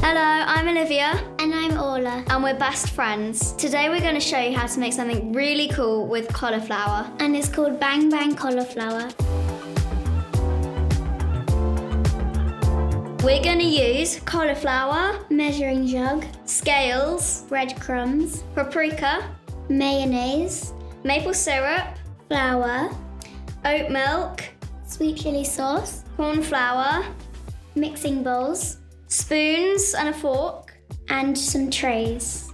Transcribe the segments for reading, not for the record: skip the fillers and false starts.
Hello, I'm Olivia. And I'm Orla. And we're best friends. Today we're going to show you how to make something really cool with cauliflower. And it's called Bang Bang Cauliflower. We're going to use cauliflower, measuring jug, scales, breadcrumbs, paprika, mayonnaise, maple syrup, flour, oat milk, sweet chili sauce, corn flour, mixing bowls, spoons and a fork, and some trays.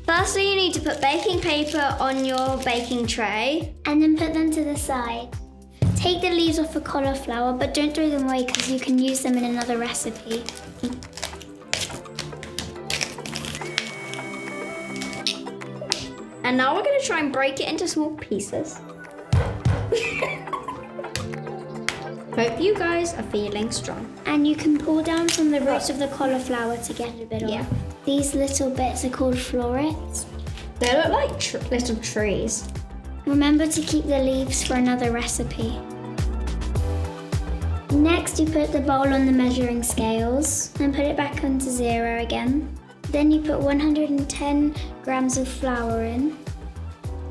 Firstly, you need to put baking paper on your baking tray. And then put them to the side. Take the leaves off the cauliflower, but don't throw them away because you can use them in another recipe. And now we're going to try and break it into small pieces. Hope you guys are feeling strong. And you can pull down from the roots of the cauliflower to get a bit off. These little bits are called florets. They look like little trees. Remember to keep the leaves for another recipe. Next, you put the bowl on the measuring scales and put it back onto 0 again. Then you put 110 grams of flour in.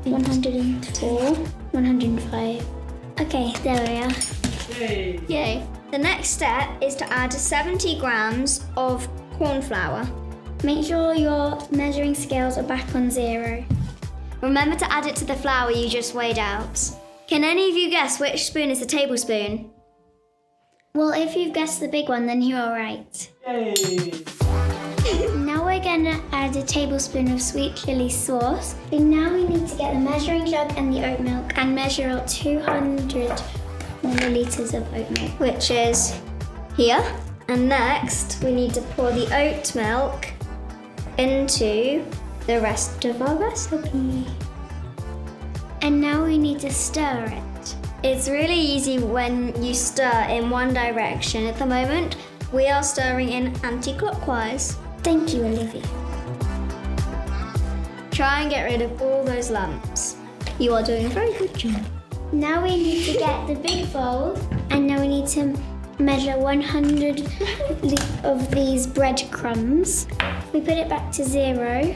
104, 105. Okay, there we are. Yay. The next step is to add 70 grams of corn flour. Make sure your measuring scales are back on 0. Remember to add it to the flour you just weighed out. Can any of you guess which spoon is the tablespoon? Well, if you've guessed the big one, then you're right. Yay! Now we're gonna add a tablespoon of sweet chili sauce. And now we need to get the measuring jug and the oat milk and measure out 200 milliliters of oat milk. Which is here. And next, we need to pour the oat milk into the rest of our recipe. And now we need to stir it. It's really easy when you stir in one direction. At the moment, we are stirring in anti-clockwise. Thank you, Olivia. Try and get rid of all those lumps. You are doing a very good job. Now we need to get the big bowl, and now we need to measure 100 of these breadcrumbs. We put it back to 0,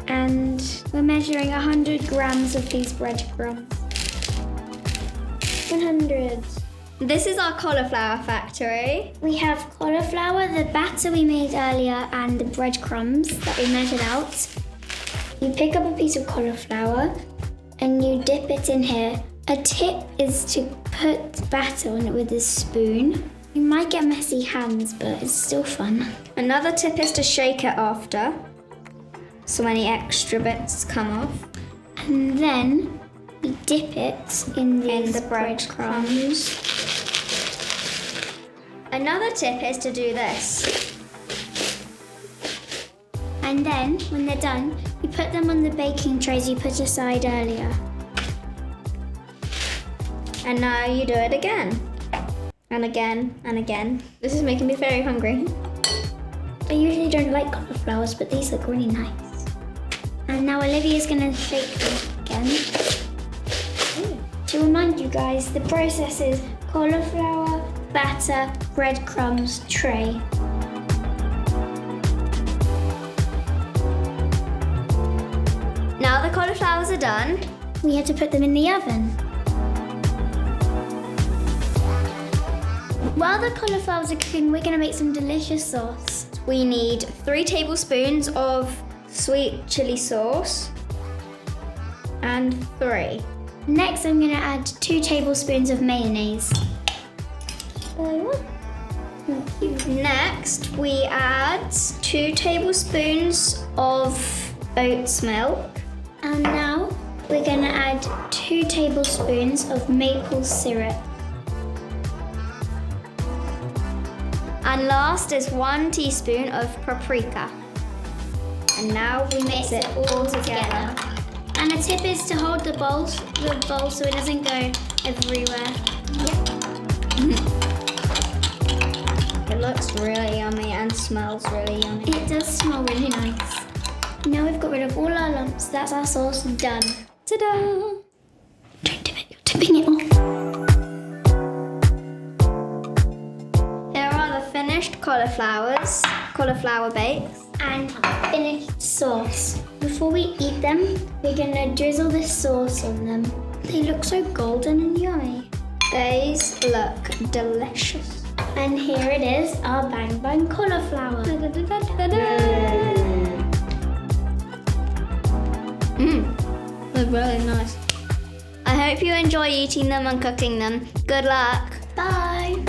and we're measuring 100 grams of these breadcrumbs. 100. This is our cauliflower factory. We have cauliflower, the batter we made earlier, and the breadcrumbs that we measured out. You pick up a piece of cauliflower and you dip it in here. A tip is to put batter on it with a spoon. You might get messy hands, but it's still fun. Another tip is to shake it after, so any extra bits come off. And then we dip it in the breadcrumbs. Another tip is to do this. And then, when they're done, you put them on the baking trays you put aside earlier. And now you do it again. And again, and again. This is making me very hungry. I usually don't like cauliflowers, but these look really nice. And now Olivia's gonna shake them again. To remind you guys, the process is cauliflower, batter, breadcrumbs, tray. Now the cauliflowers are done. We had to put them in the oven. While the cauliflowers are cooking, we're gonna make some delicious sauce. We need 3 tablespoons of sweet chili sauce and 3. Next, I'm gonna add 2 tablespoons of mayonnaise. Next, we add 2 tablespoons of oats milk. And now we're gonna add 2 tablespoons of maple syrup. And last is 1 teaspoon of paprika. And now we mix it all together. And a tip is to hold the bowl so it doesn't go everywhere. It looks really yummy and smells really yummy. It does smell really nice. Now we've got rid of all our lumps. That's our sauce done. Ta-da! Don't dip it, you're tipping it off. cauliflower bakes. And finished sauce. Before we eat them, we're gonna drizzle this sauce on them. They look so golden and yummy. These look delicious. And here it is, our bang bang cauliflower. They're really nice. I hope you enjoy eating them and cooking them. Good luck. Bye.